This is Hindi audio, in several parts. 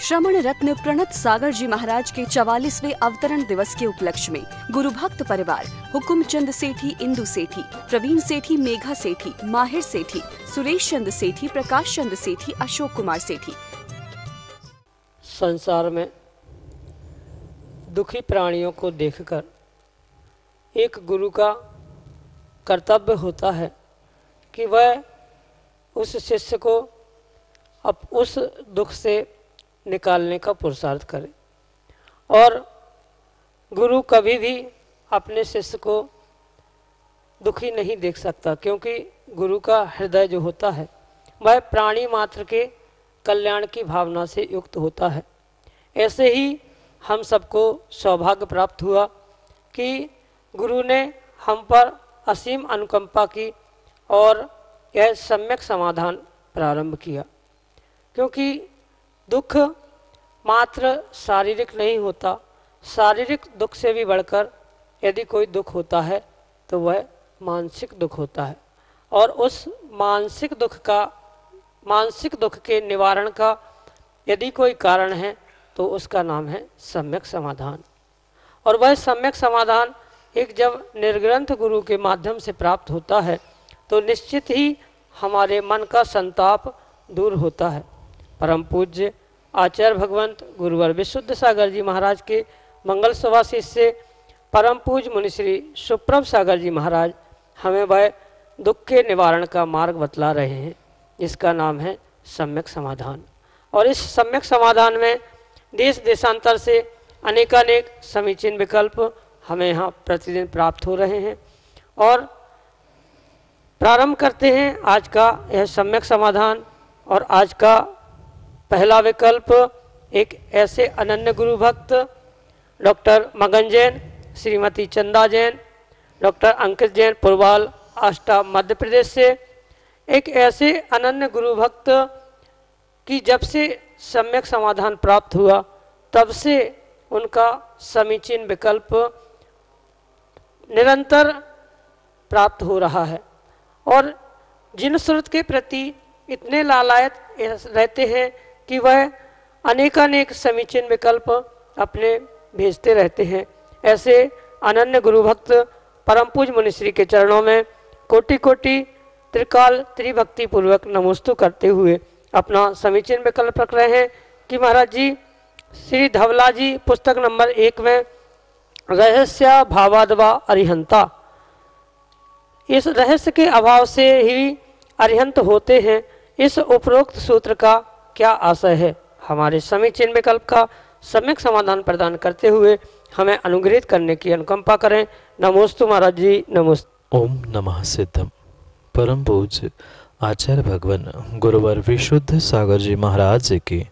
श्रमण रत्न प्रणत सागर जी महाराज के 44वें अवतरण दिवस के उपलक्ष्य में गुरु भक्त परिवार हुकुमचंद सेठी, इंदु सेठी, प्रवीण सेठी, मेघा सेठी, माहिर सेठी, सुरेश चंद सेठी, प्रकाश चंद सेठी, अशोक कुमार सेठी। संसार में दुखी प्राणियों को देखकर एक गुरु का कर्तव्य होता है कि वह उस शिष्य को अब उस दुख से निकालने का पुरुषार्थ करे। और गुरु कभी भी अपने शिष्य को दुखी नहीं देख सकता, क्योंकि गुरु का हृदय जो होता है वह प्राणी मात्र के कल्याण की भावना से युक्त होता है। ऐसे ही हम सबको सौभाग्य प्राप्त हुआ कि गुरु ने हम पर असीम अनुकंपा की और यह सम्यक समाधान प्रारंभ किया। क्योंकि दुख मात्र शारीरिक नहीं होता, शारीरिक दुख से भी बढ़कर यदि कोई दुख होता है तो वह मानसिक दुख होता है। और उस मानसिक दुख के निवारण का यदि कोई कारण है तो उसका नाम है सम्यक समाधान। और वह सम्यक समाधान एक जब निर्ग्रंथ गुरु के माध्यम से प्राप्त होता है तो निश्चित ही हमारे मन का संताप दूर होता है। परम पूज्य आचार्य भगवंत गुरुवर विशुद्ध सागर जी महाराज के मंगल सभा से परम पूज्य मुनिश्री सुप्रभ सागर जी महाराज हमें वह दुख के निवारण का मार्ग बतला रहे हैं, जिसका नाम है सम्यक समाधान। और इस सम्यक समाधान में देश देशांतर से अनेकानेक समीचीन विकल्प हमें यहाँ प्रतिदिन प्राप्त हो रहे हैं। और प्रारंभ करते हैं आज का यह सम्यक समाधान। और आज का पहला विकल्प एक ऐसे अनन्य गुरु भक्त डॉक्टर मगन जैन, श्रीमती चंदा जैन, डॉक्टर अंकित जैन, पुरवाल, आष्टा, मध्य प्रदेश से, एक ऐसे अनन्य गुरु भक्त की जब से सम्यक समाधान प्राप्त हुआ तब से उनका समीचीन विकल्प निरंतर प्राप्त हो रहा है। और जिन श्रुत के प्रति इतने लालायत रहते हैं कि वह अनेकानेक समीचीन विकल्प अपने भेजते रहते हैं, ऐसे अनन्य गुरु भक्त परम पूज्य मुनिश्री के चरणों में कोटि कोटि त्रिकाल त्रिभक्ति पूर्वक नमोस्तु करते हुए अपना समीचीन विकल्प रख रहे हैं कि महाराज जी श्री धवला जी पुस्तक नंबर 1 में रहस्य भावादवा अरिहंता, इस रहस्य के अभाव से ही अरिहंत होते हैं, इस उपरोक्त सूत्र का क्या आशय है। हमारे समीचीन विकल्प का सम्यक समाधान प्रदान करते हुए हमें अनुग्रहित करने की अनुकंपा करें। नमोस्तु महाराज जी, नमोस्तु। ओम नमः सिद्धम। परम पूज्य आचार्य भगवान गुरुवर विशुद्ध सागर जी महाराज की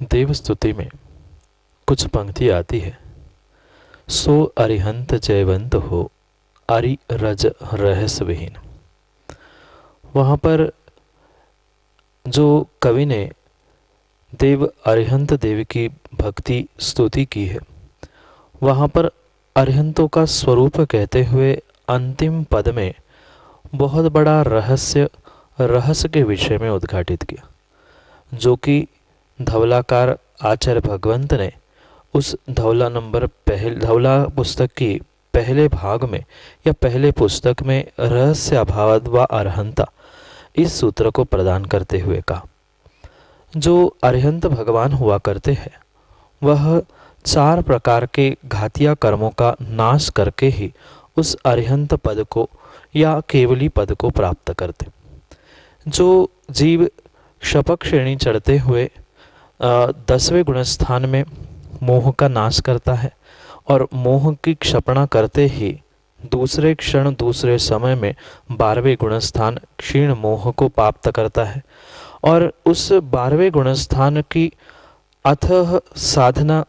देव स्तुति में कुछ पंक्ति आती है। सो अरिहंत जयवंत हो, अरि रज रहस्य विहीन। वहाँ पर जो कवि ने देव अरिहंत देव की भक्ति स्तुति की है, वहाँ पर अरिहंतों का स्वरूप कहते हुए अंतिम पद में बहुत बड़ा रहस्य के विषय में उद्घाटित किया, जो कि धवलाकार आचार्य भगवंत ने उस धवला पुस्तक की पहले भाग में या पहले पुस्तक में रहस्य अभावद व अरहंता इस सूत्र को प्रदान करते हुए कहा। जो अरिहंत भगवान हुआ करते हैं वह 4 प्रकार के घातिया कर्मों का नाश करके ही उस अरिहंत पद को या केवली पद को प्राप्त करते। जो जीव शपक श्रेणी चढ़ते हुए 10वें गुणस्थान में मोह का नाश करता है और मोह की क्षपणा करते ही दूसरे क्षण दूसरे समय में 12वें गुणस्थान क्षीण मोह को प्राप्त करता है, और उस 12वें गुणस्थान की अथः साधना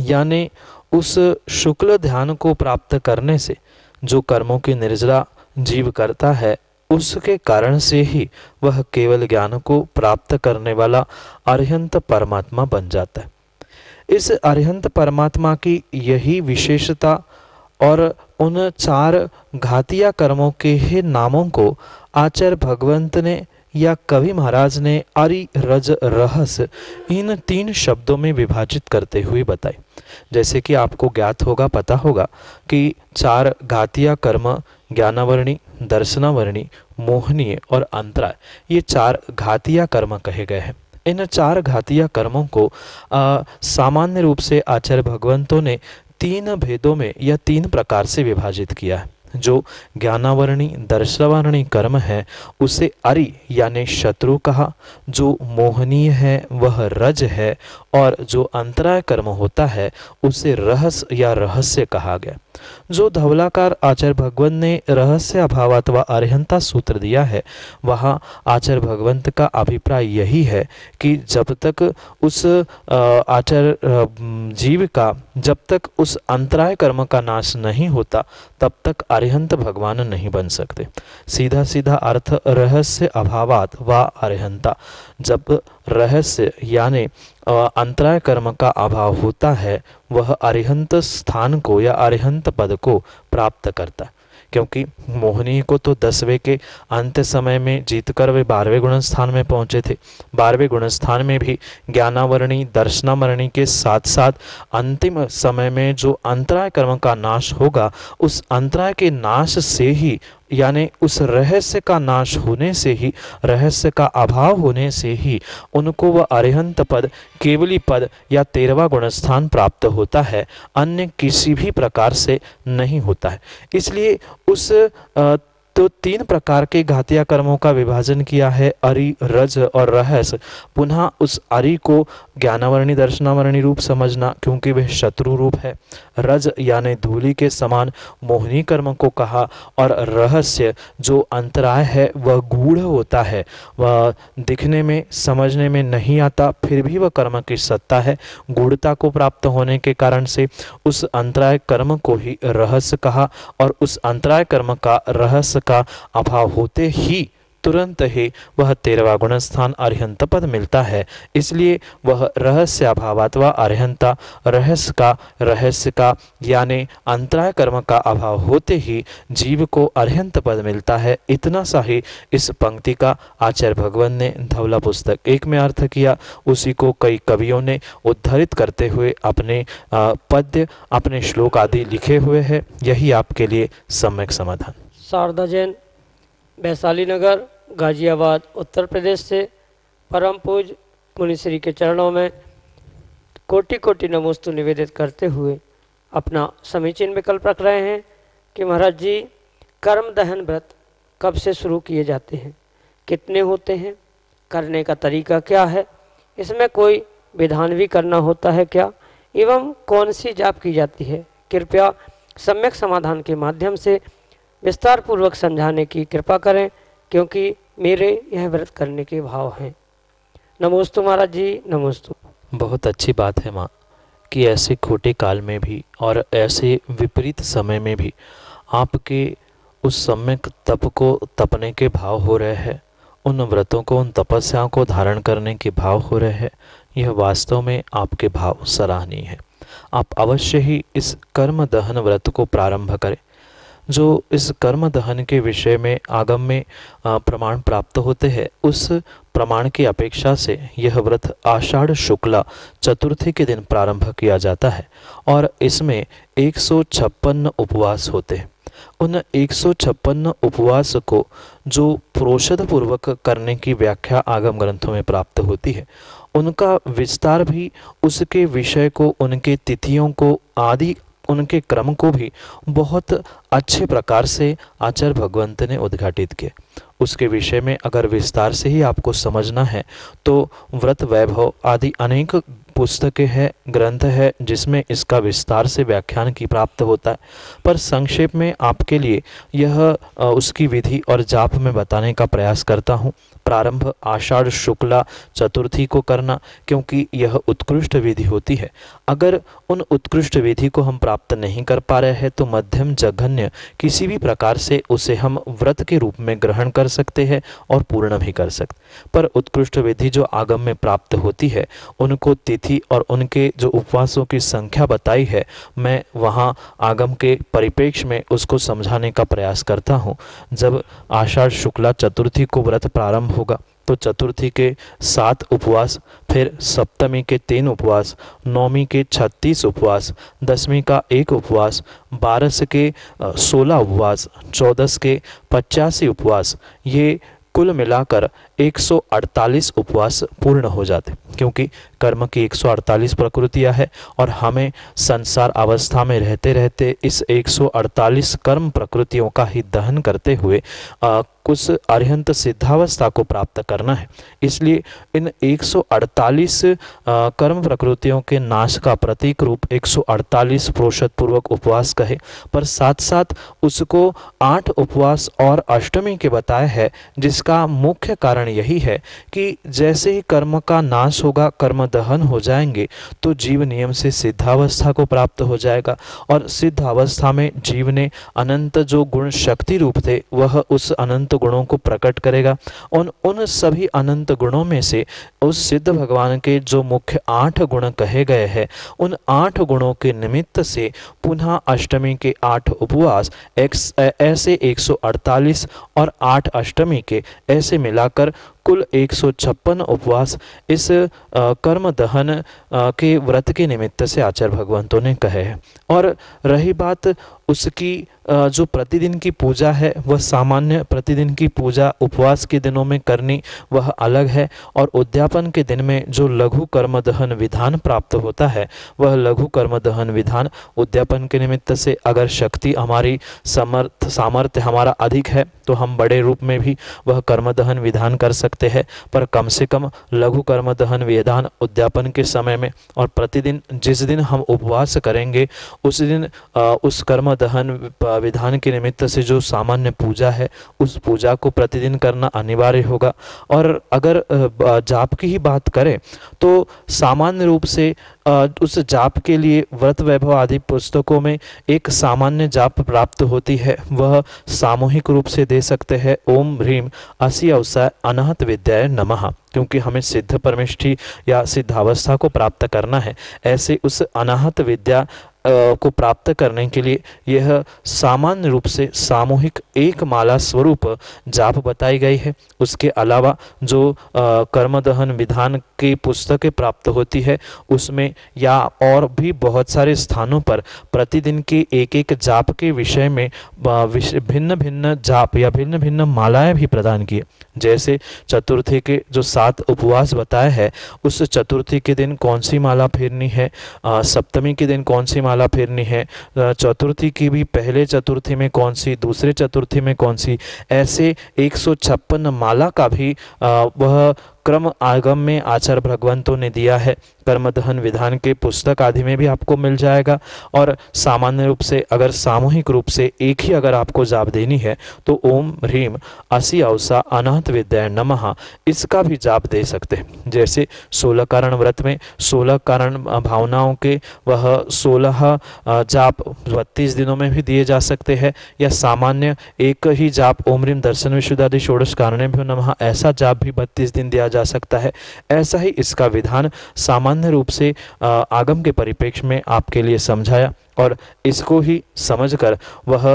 यानी उस शुक्ल ध्यान को प्राप्त करने से जो कर्मों की निर्जरा जीव करता है, उसके कारण से ही वह केवल ज्ञान को प्राप्त करने वाला अरिहंत परमात्मा बन जाता है। इस अरिहंत परमात्मा की यही विशेषता और उन 4 घातिया कर्मों के ही नामों को आचार्य भगवंत ने या कवि महाराज ने अरि रज रहस इन 3 शब्दों में विभाजित करते हुए बताए। जैसे कि आपको ज्ञात होगा, पता होगा कि 4 घातिया कर्म ज्ञानावरणी, दर्शनावरणी, मोहनीय और अंतराय, ये 4 घातिया कर्म कहे गए हैं। इन 4 घातिया कर्मों को सामान्य रूप से आचार्य भगवंतों ने 3 भेदों में या 3 प्रकार से विभाजित किया है। जो ज्ञानावरणी दर्शनावरणी कर्म है उसे अरि यानी शत्रु कहा, जो मोहनीय है वह रज है, और जो अंतराय कर्म होता है उसे रहस या रहस्य कहा गया। जो धवलाकार आचार्य भगवंत ने रहस्य अभाव अथवा अरिहंता सूत्र दिया है, वहाँ आचार्य भगवंत का अभिप्राय यही है कि जब तक उस आचार्य जीव का, जब तक उस अंतराय कर्म का नाश नहीं होता, तब तक अरिहंत भगवान नहीं बन सकते। सीधा सीधा अर्थ रहस्य अभावात व अरिहंता। जब रहस्य यानी अंतराय कर्म का अभाव होता है, वह अरिहंत स्थान को या अरिहंत पद को प्राप्त करता है। क्योंकि मोहनी को तो 10वें के अंत समय में जीतकर वे 12वें गुण स्थान में पहुंचे थे। 12वें गुण स्थान में भी ज्ञानावरणी दर्शनावरणी के साथ साथ अंतिम समय में जो अंतराय कर्म का नाश होगा, उस अंतराय के नाश से ही, यानी उस रहस्य का नाश होने से ही, रहस्य का अभाव होने से ही उनको वह अरिहंत पद, केवली पद या 13वां गुण स्थान प्राप्त होता है, अन्य किसी भी प्रकार से नहीं होता है। इसलिए उस तो 3 प्रकार के घातिया कर्मों का विभाजन किया है, अरि रज और रहस। पुनः उस अरि को ज्ञानावरणी दर्शनावरणी रूप समझना, क्योंकि वह शत्रु रूप है। रज यानी धूलि के समान मोहनी कर्म को कहा, और रहस्य जो अंतराय है वह गूढ़ होता है, वह दिखने में समझने में नहीं आता, फिर भी वह कर्म की सत्ता है। गूढ़ता को प्राप्त होने के कारण से उस अंतराय कर्म को ही रहस्य कहा, और उस अंतराय कर्म का रहस्य का अभाव होते ही तुरंत ही वह 13वां गुण स्थान अरिहंत पद मिलता है। इसलिए वह रहस्य अभाव अथवा अरिहंता, रहस्य का यानी अंतराय कर्म का अभाव होते ही जीव को अरिहंत पद मिलता है। इतना सा ही इस पंक्ति का आचार्य भगवंत ने धवला पुस्तक 1 में अर्थ किया। उसी को कई कवियों ने उद्धरित करते हुए अपने पद्य, अपने श्लोक आदि लिखे हुए हैं। यही आपके लिए सम्यक समाधान। शारदा जैन, वैशाली नगर, गाजियाबाद, उत्तर प्रदेश से परम पूज्य मुनिश्री के चरणों में कोटि कोटि नमोस्तु निवेदित करते हुए अपना समीचीन विकल्प रख रहे हैं कि महाराज जी, कर्म दहन व्रत कब से शुरू किए जाते हैं, कितने होते हैं, करने का तरीका क्या है, इसमें कोई विधान भी करना होता है क्या, एवं कौन सी जाप की जाती है। कृपया सम्यक समाधान के माध्यम से विस्तार पूर्वक समझाने की कृपा करें, क्योंकि मेरे यह व्रत करने के भाव हैं। नमोस्तु महाराज जी, नमोस्तु। बहुत अच्छी बात है माँ कि ऐसे खोटे काल में भी और ऐसे विपरीत समय में भी आपके उस सम्यक तप को तपने के भाव हो रहे हैं, उन व्रतों को, उन तपस्याओं को धारण करने के भाव हो रहे हैं। यह वास्तव में आपके भाव सराहनीय है। आप अवश्य ही इस कर्म दहन व्रत को प्रारंभ करें। जो इस कर्म दहन के विषय में आगम में प्रमाण प्राप्त होते हैं, उस प्रमाण की अपेक्षा से यह व्रत आषाढ़ शुक्ला चतुर्थी के दिन प्रारंभ किया जाता है, और इसमें 156 उपवास होते हैं। उन 156 उपवास को जो प्रोषद पूर्वक करने की व्याख्या आगम ग्रंथों में प्राप्त होती है, उनका विस्तार भी, उसके विषय को, उनके तिथियों को आदि, उनके क्रम को भी बहुत अच्छे प्रकार से आचार्य भगवंत ने उद्घाटित किया। उसके विषय में अगर विस्तार से ही आपको समझना है तो व्रत वैभव आदि अनेक पुस्तकें हैं, ग्रंथ है, जिसमें इसका विस्तार से व्याख्यान की प्राप्त होता है। पर संक्षेप में आपके लिए यह उसकी विधि और जाप में बताने का प्रयास करता हूँ। प्रारंभ आषाढ़ शुक्ला चतुर्थी को करना, क्योंकि यह उत्कृष्ट विधि होती है। अगर उन उत्कृष्ट विधि को हम प्राप्त नहीं कर पा रहे हैं तो मध्यम जघन्य किसी भी प्रकार से उसे हम व्रत के रूप में ग्रहण कर सकते हैं और पूर्ण भी कर सकते। पर उत्कृष्ट विधि जो आगम में प्राप्त होती है, उनको तिथि और उनके जो उपवासों की संख्या बताई है, मैं वहाँ आगम के परिप्रेक्ष्य में उसको समझाने का प्रयास करता हूँ। जब आषाढ़ शुक्ला चतुर्थी को व्रत प्रारंभ होगा तो चतुर्थी के 7 उपवास, फिर सप्तमी के 3 उपवास, नौमी के 36 उपवास, दसवीं का 1 उपवास, 12 के 16 उपवास, 14 के 85 उपवास, ये कुल मिलाकर 148 उपवास पूर्ण हो जाते, क्योंकि कर्म की 148 प्रकृतियां है और हमें संसार अवस्था में रहते रहते इस 148 कर्म प्रकृतियों का ही दहन करते हुए कुछ अरिहंत सिद्धावस्था को प्राप्त करना है। इसलिए इन 148 कर्म प्रकृतियों के नाश का प्रतीक रूप 148 प्रोषदपूर्वक उपवास कहे, पर साथ साथ उसको 8 उपवास और अष्टमी के बताए है, जिसका मुख्य कारण यही है कि जैसे ही कर्म का नाश होगा, कर्म दहन हो जाएंगे, तो जीव नियम से सिद्धावस्था को प्राप्त हो जाएगा और सिद्धावस्था में जीव ने अनंत जो गुण शक्ति रूप थे वह उस अनंत गुणों को प्रकट करेगा। उन सभी अनंत गुणों में से उस सिद्ध भगवान के जो मुख्य 8 गुण कहे गए हैं, उन 8 गुणों के निमित्त से पुनः अष्टमी के 8 उपवास ऐसे 148 और 8 अष्टमी के ऐसे मिलाकर कुल 156 उपवास इस कर्म दहन के व्रत के निमित्त से आचार्य भगवंतों ने कहे हैं। और रही बात उसकी जो प्रतिदिन की पूजा है, वह सामान्य प्रतिदिन की पूजा उपवास के दिनों में करनी वह अलग है, और उद्यापन के दिन में जो लघु कर्म दहन विधान प्राप्त होता है, वह लघु कर्म दहन विधान उद्यापन के निमित्त से अगर शक्ति हमारी सामर्थ्य हमारा अधिक है तो हम बड़े रूप में भी वह कर्म दहन विधान कर सकते हैं, पर कम से कम लघु कर्म दहन विधान उद्यापन के समय में और प्रतिदिन जिस दिन हम उपवास करेंगे उस दिन उस कर्म दहन विधान के निमित्त से जो सामान्य पूजा है उस पूजा को प्रतिदिन करना अनिवार्य होगा। और अगर जाप की ही बात करें तो सामान्य रूप से उस जाप के लिए व्रत वैभव आदि पुस्तकों में एक सामान्य जाप प्राप्त होती है, वह सामूहिक रूप से दे सकते हैं ओम ह्रीम असि अवसाय अनाहत विद्याय नमः, क्योंकि हमें सिद्ध परमेष्ठी या सिद्धावस्था को प्राप्त करना है। ऐसे उस अनाहत विद्या को प्राप्त करने के लिए यह सामान्य रूप से सामूहिक एक माला स्वरूप जाप बताई गई है। उसके अलावा जो कर्मदहन विधान की पुस्तकें प्राप्त होती है उसमें या और भी बहुत सारे स्थानों पर प्रतिदिन की एक एक जाप के विषय में भिन्न भिन्न जाप या भिन्न भिन्न मालाएं भी प्रदान की। जैसे चतुर्थी के जो 7 उपवास बताए हैं, उस चतुर्थी के दिन कौन सी माला फेरनी है, सप्तमी के दिन कौन सी माला फेरनी है, चतुर्थी की भी पहले चतुर्थी में कौन सी, दूसरे चतुर्थी में कौन सी, ऐसे 156 माला का भी वह क्रम आगम में आचार्य भगवंतों ने दिया है। कर्मदहन विधान के पुस्तक आदि में भी आपको मिल जाएगा। और सामान्य रूप से अगर सामूहिक रूप से एक ही अगर आपको जाप देनी है तो ओम ह्रीम असि अवसा अनाहत विद्याय नमः इसका भी जाप दे सकते हैं। जैसे 16 कारण व्रत में 16 कारण भावनाओं के वह 16 जाप 32 दिनों में भी दिए जा सकते हैं, या सामान्य एक ही जाप ओम ह्रीम दर्शन विशुद्धादि षोडश कारणेभ्यो नमः ऐसा जाप भी 32 दिन दिया जा सकता है। ऐसा ही इसका विधान सामान्य रूप से आगम के परिप्रेक्ष्य में आपके लिए समझाया, और इसको ही समझकर वह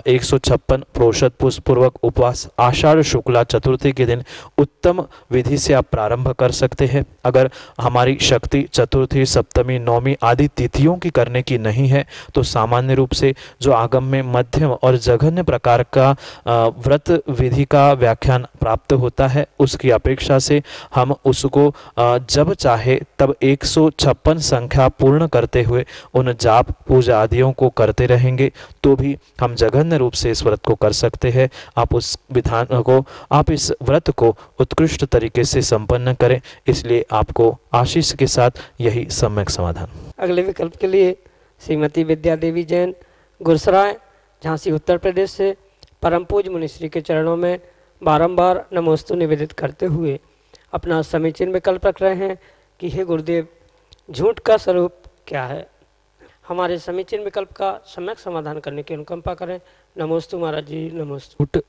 156 प्रोषद पूर्वक उपवास आषाढ़ शुक्ला चतुर्थी के दिन उत्तम विधि से आप प्रारंभ कर सकते हैं। अगर हमारी शक्ति चतुर्थी सप्तमी नौमी आदि तिथियों की करने की नहीं है तो सामान्य रूप से जो आगम में मध्यम और जघन्य प्रकार का व्रत विधि का व्याख्यान प्राप्त होता है उसकी अपेक्षा से हम उसको जब चाहे तब 156 संख्या पूर्ण करते हुए उन जाप पूजा आदियों को करते रहेंगे तो भी हम जघन्य रूप से इस व्रत को कर सकते हैं। आप उस विधान को, आप इस व्रत को उत्कृष्ट तरीके से संपन्न करें। इसलिए आपको आशीष के साथ यही सम्यक समाधान। अगले विकल्प के लिए श्रीमती विद्या देवी जैन, गुरसराय, झांसी, उत्तर प्रदेश से परम पूज्य मुनिश्री के चरणों में बारंबार नमोस्तु निवेदित करते हुए अपना समीचीन विकल्प रख रहे हैं कि हे गुरुदेव, झूठ का स्वरूप क्या है। हमारे समीचीन विकल्प का सम्यक समाधान करने की अनुकंपा करें। नमोस्तु महाराज जी, नमोस्तु। झूठ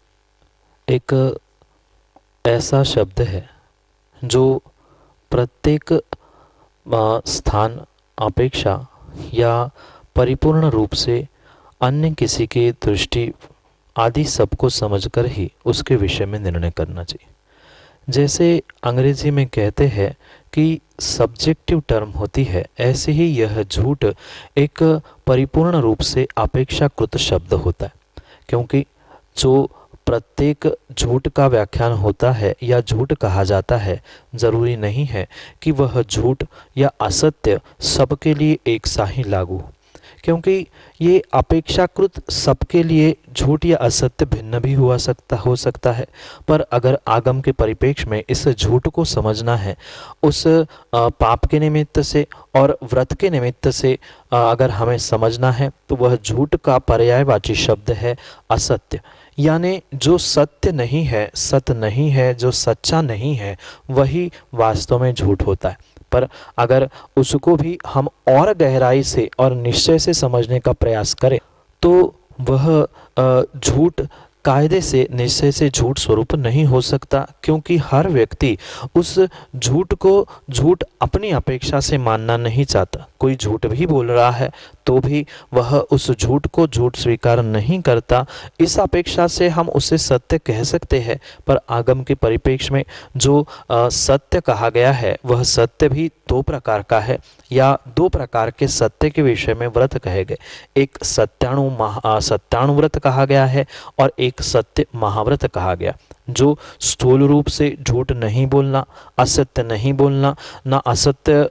एक ऐसा शब्द है जो प्रत्येक स्थान, अपेक्षा या परिपूर्ण रूप से अन्य किसी के दृष्टि आदि सबको समझकर ही उसके विषय में निर्णय करना चाहिए। जैसे अंग्रेजी में कहते हैं कि सब्जेक्टिव टर्म होती है, ऐसे ही यह झूठ एक परिपूर्ण रूप से अपेक्षाकृत शब्द होता है, क्योंकि जो प्रत्येक झूठ का व्याख्यान होता है या झूठ कहा जाता है, जरूरी नहीं है कि वह झूठ या असत्य सबके लिए एक सा ही लागू हो, क्योंकि ये अपेक्षाकृत सबके लिए झूठ या असत्य भिन्न भी हो सकता है। पर अगर आगम के परिप्रेक्ष्य में इस झूठ को समझना है, उस पाप के निमित्त से और व्रत के निमित्त से अगर हमें समझना है, तो वह झूठ का पर्यायवाची शब्द है असत्य। यानी जो सत्य नहीं है, सत्य नहीं है, जो सच्चा नहीं है, वही वास्तव में झूठ होता है। पर अगर उसको भी हम और गहराई से और निश्चय से समझने का प्रयास करें, तो वह झूठ कायदे से, निश्चय से झूठ स्वरूप नहीं हो सकता, क्योंकि हर व्यक्ति उस झूठ को झूठ अपनी अपेक्षा से मानना नहीं चाहता। कोई झूठ भी बोल रहा है तो भी वह उस झूठ को झूठ स्वीकार नहीं करता। इस अपेक्षा से हम उसे सत्य कह सकते हैं, पर आगम के परिप्रेक्ष्य में जो सत्य कहा गया है, वह सत्य भी दो प्रकार का है, या दो प्रकार के सत्य के विषय में व्रत कहे गए। एक सत्याणु व्रत कहा गया है और एक सत्य महाव्रत कहा गया। जो स्थूल रूप से झूठ नहीं बोलना, असत्य नहीं बोलना, ना असत्य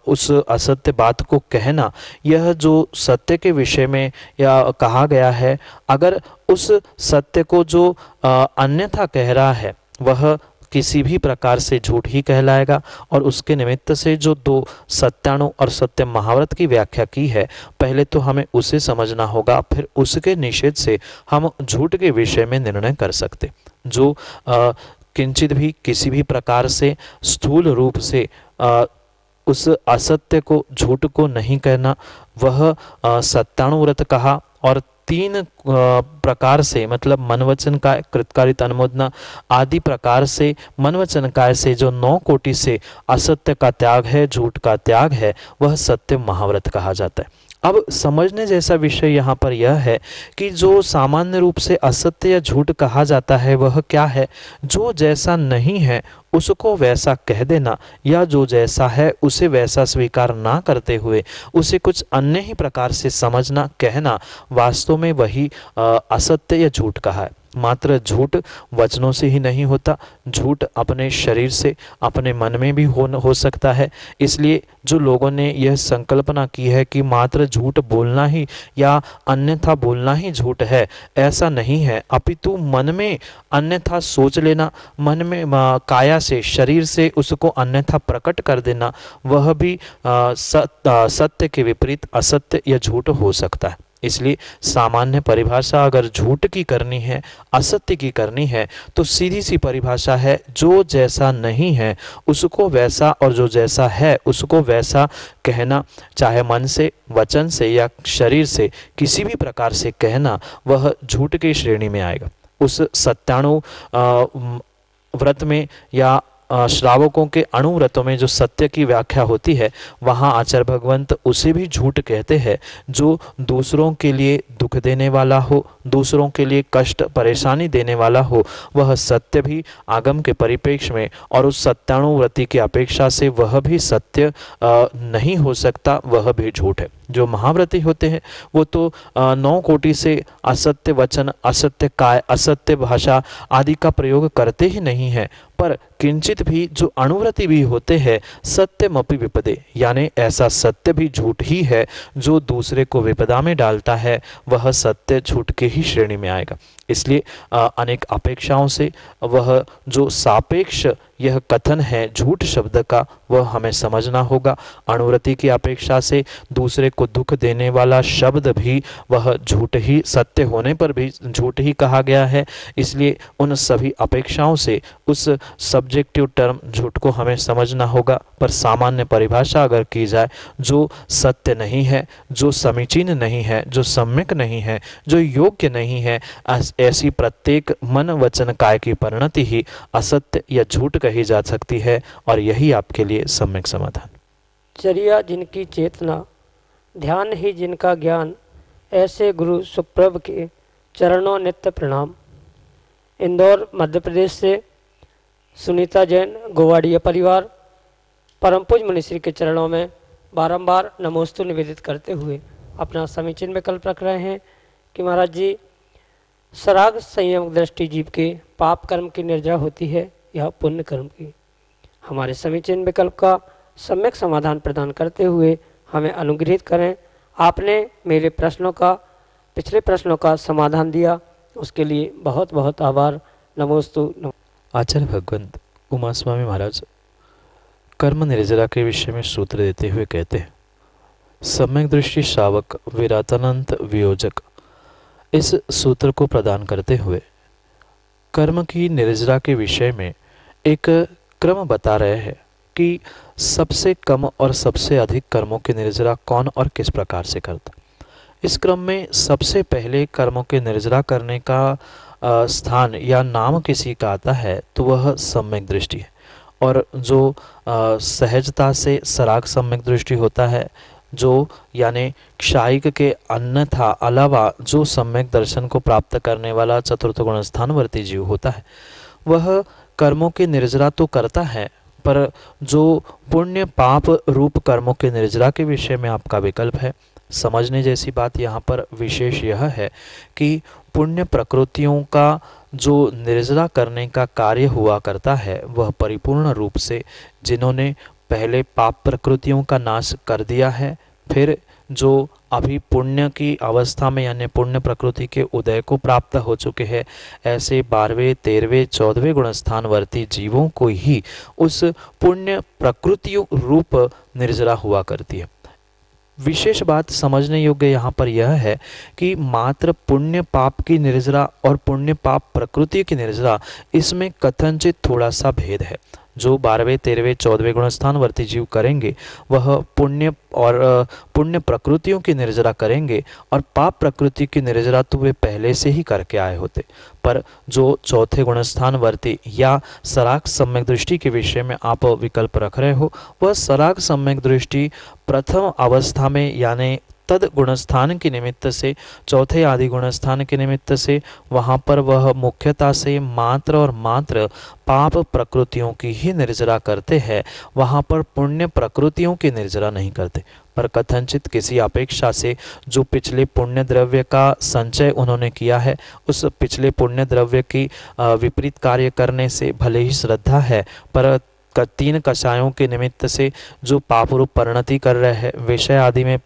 उस असत्य बात को कहना, यह जो सत्य के विषय में या कहा गया है, अगर उस सत्य को जो अन्यथा कह रहा है, वह किसी भी प्रकार से झूठ ही कहलाएगा। और उसके निमित्त से जो दो सत्याणु और सत्य महाव्रत की व्याख्या की है, पहले तो हमें उसे समझना होगा, फिर उसके निषेध से हम झूठ के विषय में निर्णय कर सकते। जो किंचित भी किसी भी प्रकार से स्थूल रूप से उस असत्य को, झूठ को नहीं कहना, वह सत्याणु व्रत कहा। और तीन प्रकार से, मतलब मन वचन काय, कृतकारित अनुमोदना आदि प्रकार से, मन वचन काय से जो 9 कोटि से असत्य का त्याग है, झूठ का त्याग है, वह सत्य महाव्रत कहा जाता है। अब समझने जैसा विषय यहाँ पर यह है कि जो सामान्य रूप से असत्य या झूठ कहा जाता है, वह क्या है? जो जैसा नहीं है उसको वैसा कह देना, या जो जैसा है उसे वैसा स्वीकार ना करते हुए उसे कुछ अन्य ही प्रकार से समझना, कहना, वास्तव में वही असत्य या झूठ कहा है। मात्र झूठ वचनों से ही नहीं होता, झूठ अपने शरीर से, अपने मन में भी हो सकता है। इसलिए जो लोगों ने यह संकल्पना की है कि मात्र झूठ बोलना ही या अन्यथा बोलना ही झूठ है, ऐसा नहीं है। अपितु मन में अन्यथा सोच लेना, मन में काया से, शरीर से उसको अन्यथा प्रकट कर देना, वह भी सत्य के विपरीत असत्य या झूठ हो सकता है। इसलिए सामान्य परिभाषा अगर झूठ की करनी है, असत्य की करनी है, तो सीधी सी परिभाषा है, जो जैसा नहीं है उसको वैसा, और जो जैसा है उसको वैसा कहना, चाहे मन से, वचन से या शरीर से किसी भी प्रकार से कहना, वह झूठ की श्रेणी में आएगा। उस सत्याणु व्रत में या श्रावकों के अणुव्रतों में जो सत्य की व्याख्या होती है, वहाँ आचार्य भगवंत उसे भी झूठ कहते हैं जो दूसरों के लिए दुख देने वाला हो, दूसरों के लिए कष्ट परेशानी देने वाला हो, वह सत्य भी आगम के परिप्रेक्ष्य में और उस सत्याणुव्रति की अपेक्षा से वह भी सत्य नहीं हो सकता, वह भी झूठ है। जो महाव्रती होते हैं वो तो 9 कोटि से असत्य वचन, असत्य काय, असत्य भाषा आदि का प्रयोग करते ही नहीं है, पर किंचित भी जो अणुव्रति भी होते हैं, सत्यमपि विपदे, यानी ऐसा सत्य भी झूठ ही है जो दूसरे को विपदा में डालता है, वह सत्य झूठ के ही श्रेणी में आएगा। इसलिए अनेक अपेक्षाओं से वह जो सापेक्ष यह कथन है झूठ शब्द का, वह हमें समझना होगा। अणुव्रति की अपेक्षा से दूसरे को दुख देने वाला शब्द भी वह झूठ ही, सत्य होने पर भी झूठ ही कहा गया है। इसलिए उन सभी अपेक्षाओं से उस सब्जेक्टिव टर्म झूठ को हमें समझना होगा। पर सामान्य परिभाषा अगर की जाए, जो सत्य नहीं है, जो समीचीन नहीं है, जो सम्यक नहीं है, जो योग्य नहीं है, ऐसी प्रत्येक मन वचन काय की परिणति ही असत्य या झूठ कही जा सकती है, और यही आपके लिए सम्यक समाधान। चर्या जिनकी चेतना, ध्यान ही जिनका ज्ञान, ऐसे गुरु सुप्रभ के चरणों नित्य प्रणाम। इंदौर मध्य प्रदेश से सुनीता जैन गोवाड़िया परिवार परम पूज्य मुनिश्री के चरणों में बारंबार नमोस्तु निवेदित करते हुए अपना समीचीन विकल्प रख रहे हैं कि महाराज जी, सराग संयम दृष्टि जीव के पाप कर्म की निर्जरा होती है या पुण्य कर्म की। हमारे समीचीन विकल्प का सम्यक समाधान प्रदान करते हुए हमें अनुग्रहित करें। आपने मेरे प्रश्नों का, पिछले प्रश्नों का समाधान दिया, उसके लिए बहुत बहुत आभार। नमोस्तु। आचार्य भगवंत उमा स्वामी महाराज कर्म निर्जरा के विषय में सूत्र देते हुए कहते हैं, सम्यक दृष्टि शावक विरातानंत वियोजक। इस सूत्र को प्रदान करते हुए कर्म की निर्जरा के विषय में एक क्रम बता रहे हैं कि सबसे कम और सबसे अधिक कर्मों की निर्जरा कौन और किस प्रकार से करता। इस क्रम में सबसे पहले कर्मों के निर्जरा करने का स्थान या नाम किसी का आता है तो वह सम्यक दृष्टि है, और जो सहजता से सराग सम्यक दृष्टि होता है, जो यानी क्षायिक के अन्यथा अलावा जो सम्यक दर्शन को प्राप्त करने वाला चतुर्थ गुण स्थानवर्ती जीव होता है, वह कर्मों की निर्जरा तो करता है, पर जो पुण्य पाप रूप कर्मों के निर्जरा के विषय में आपका विकल्प है, समझने जैसी बात यहाँ पर विशेष यह है कि पुण्य प्रकृतियों का जो निर्जरा करने का कार्य हुआ करता है, वह परिपूर्ण रूप से जिन्होंने पहले पाप प्रकृतियों का नाश कर दिया है, फिर जो अभी पुण्य की अवस्था में यानी पुण्य प्रकृति के उदय को प्राप्त हो चुके हैं, ऐसे 12वें 13वें 14वें गुणस्थानवर्ती जीवों को ही उस पुण्य प्रकृतियों रूप निर्जरा हुआ करती है। विशेष बात समझने योग्य यहाँ पर यह है कि मात्र पुण्य पाप की निर्जरा और पुण्य पाप प्रकृति की निर्जरा, इसमें कथनचित थोड़ा सा भेद है। जो 12वें 13वें 14वें गुणस्थानवर्ती जीव करेंगे वह पुण्य और पुण्य प्रकृतियों की निर्जरा करेंगे, और पाप प्रकृति की निर्जरा तो वे पहले से ही करके आए होते। पर जो चौथे गुणस्थानवर्ती या सराग सम्यक दृष्टि के विषय में आप विकल्प रख रहे हो, वह सराग सम्यक दृष्टि प्रथम अवस्था में यानी तद गुणस्थान के निमित्त से, चौथे आदि गुणस्थान के निमित्त से, वहाँ पर वह मुख्यता से मात्र और मात्र पाप प्रकृतियों की ही निर्जरा करते हैं, वहाँ पर पुण्य प्रकृतियों की निर्जरा नहीं करते। पर कथनचित किसी अपेक्षा से जो पिछले पुण्य द्रव्य का संचय उन्होंने किया है, उस पिछले पुण्य द्रव्य की विपरीत कार्य करने से भले ही श्रद्धा है, पर 3 कषायों के निमित्त से जो पाप रूप परिणति कर रहे हैं,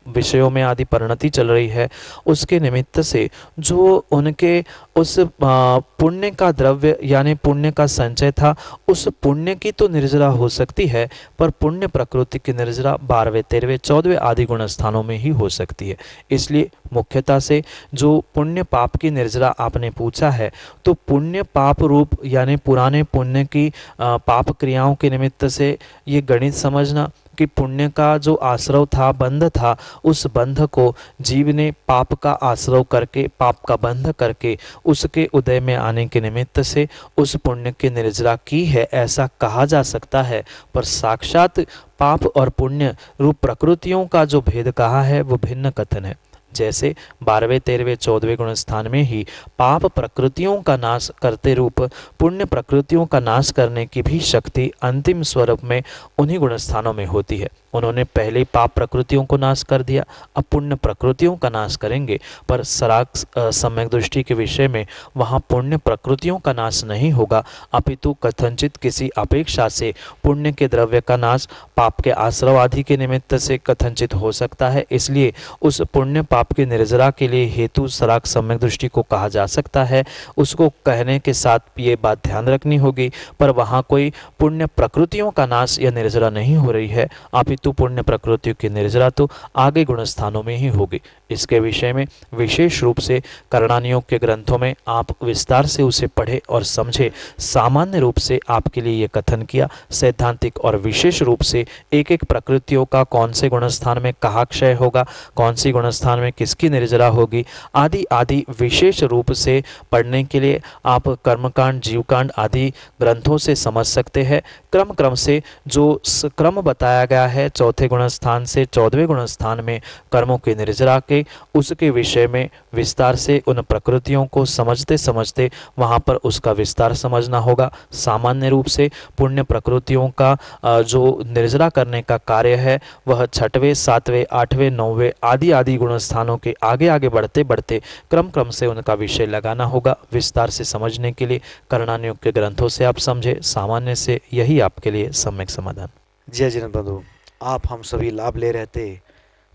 विषयों में आदि परिणति चल रही है, उसके निमित्त से जो उनके उस पुण्य का द्रव्य यानी पुण्य का संचय था, उस पुण्य की तो निर्जरा हो सकती है, पर पुण्य प्रकृति की निर्जरा 12वें 13वें 14वें आदि गुण स्थानों में ही हो सकती है। इसलिए मुख्यता से जो पुण्य पाप की निर्जरा आपने पूछा है, तो पुण्य पाप रूप यानी पुराने पुण्य की पाप क्रियाओं के निमित्त से ये गणित समझना कि पुण्य का जो आश्रव था, बंध था, उस बंध को जीव ने पाप का आश्रव करके, पाप का बंध करके उसके उदय में आने के निमित्त से उस पुण्य की निर्जरा की है, ऐसा कहा जा सकता है। पर साक्षात पाप और पुण्य रूप प्रकृतियों का जो भेद कहा है वो भिन्न कथन है। जैसे 12वें 13वें 14वें गुण स्थान में ही पाप प्रकृतियों का नाश करते रूप पुण्य प्रकृतियों का नाश करने की भी शक्ति अंतिम स्वरूप में उन्हीं गुण स्थानों में होती है। उन्होंने पहले पाप प्रकृतियों को नाश कर दिया, अब पुण्य प्रकृतियों का नाश करेंगे। पर सराग सम्यक दृष्टि के विषय में वहाँ पुण्य प्रकृतियों का नाश नहीं होगा, अपितु कथनचित किसी अपेक्षा से पुण्य के द्रव्य का नाश पाप के आश्रव आदि के निमित्त से कथनचित हो सकता है। इसलिए उस पुण्य पाप आपके निर्जरा के लिए हेतु सराग सम्यक दृष्टि को कहा जा सकता है, उसको कहने के साथ ये बात ध्यान रखनी होगी, पर वहाँ कोई पुण्य प्रकृतियों का नाश या निर्जरा नहीं हो रही है, अपितु पुण्य प्रकृतियों की निर्जरा तो आगे गुण स्थानों में ही होगी। इसके विषय में विशेष रूप से करणानियोग के ग्रंथों में आप विस्तार से उसे पढ़े और समझे। सामान्य रूप से आपके लिए ये कथन किया, सैद्धांतिक और विशेष रूप से एक एक प्रकृतियों का कौन से गुणस्थान में कहाँ क्षय होगा, कौन सी गुणस्थान में किसकी निर्जरा होगी आदि आदि विशेष रूप से पढ़ने के लिए आप कर्मकांड, जीवकांड आदि ग्रंथों से समझ सकते हैं। क्रम क्रम से जो क्रम बताया गया है, चौथे गुणस्थान से 14वें गुणस्थान में कर्मों की निर्जरा के, उसके विषय में विस्तार से उन प्रकृतियों को समझते समझते वहाँ पर उसका विस्तार समझना होगा। सामान्य रूप से पुण्य प्रकृतियों का जो निर्जरा करने का कार्य है वह 6वें, 7वें, 8वें, 9वें आदि आदि गुणस्थानों के आगे आगे बढ़ते बढ़ते क्रम क्रम से उनका विषय लगाना होगा। विस्तार से समझने के लिए करणानियोग के ग्रंथों से आप समझे, सामान्य से यही आपके लिए सम्यक समाधान। जय जिनेंद्र बंधु, आप हम सभी लाभ ले रहे थे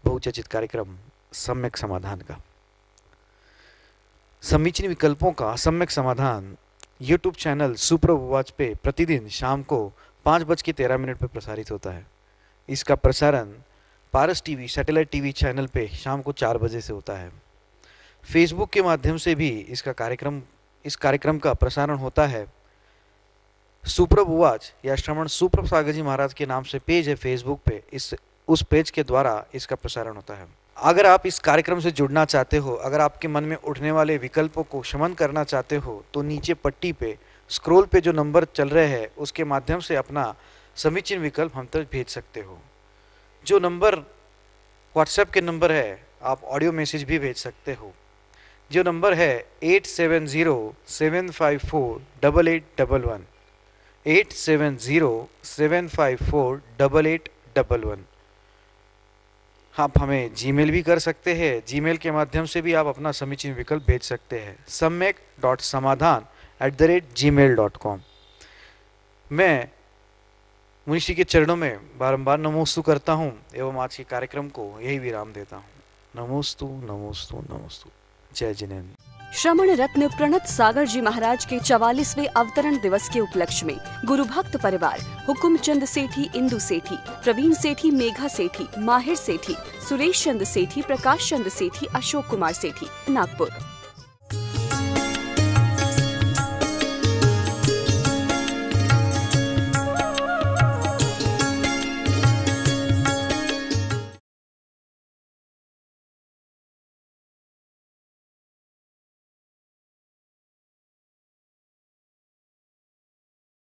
बहुचर्चित कार्यक्रम सम्यक समाधान का। समीचीन विकल्पों का सम्यक समाधान यूट्यूब चैनल सुप्रभ आवाज पे प्रतिदिन शाम को 5:13 पर प्रसारित होता है। इसका प्रसारण पारस टीवी सैटेलाइट टीवी चैनल पे शाम को 4 बजे से होता है। फेसबुक के माध्यम से भी इस कार्यक्रम का प्रसारण होता है। सुप्रभ आवाज या श्रवण सुप्रभ सागर जी महाराज के नाम से पेज है फेसबुक पे, उस पेज के द्वारा इसका प्रसारण होता है। अगर आप इस कार्यक्रम से जुड़ना चाहते हो, अगर आपके मन में उठने वाले विकल्पों को शमन करना चाहते हो, तो नीचे पट्टी पे स्क्रॉल पे जो नंबर चल रहे हैं उसके माध्यम से अपना समीचीन विकल्प हम तक भेज सकते हो। जो नंबर व्हाट्सएप के नंबर है, आप ऑडियो मैसेज भी भेज सकते हो। जो नंबर है 8707548811, 8707548811। आप हमें जीमेल भी कर सकते हैं, जीमेल के माध्यम से भी आप अपना समीचीन विकल्प भेज सकते हैं samyak.samadhan@gmail.com। मैं मुनिषी के चरणों में बारंबार नमोस्तु करता हूँ एवं आज के कार्यक्रम को यही विराम देता हूँ। नमोस्तु नमोस्तु नमोस्तु। जय जिनेंद्र। श्रमण रत्न प्रणत सागर जी महाराज के 44वें अवतरण दिवस के उपलक्ष्य में गुरु भक्त परिवार हुकुमचंद सेठी, इंदु सेठी, प्रवीण सेठी, मेघा सेठी, माहिर सेठी, सुरेश चंद सेठी, प्रकाश चंद सेठी, अशोक कुमार सेठी, नागपुर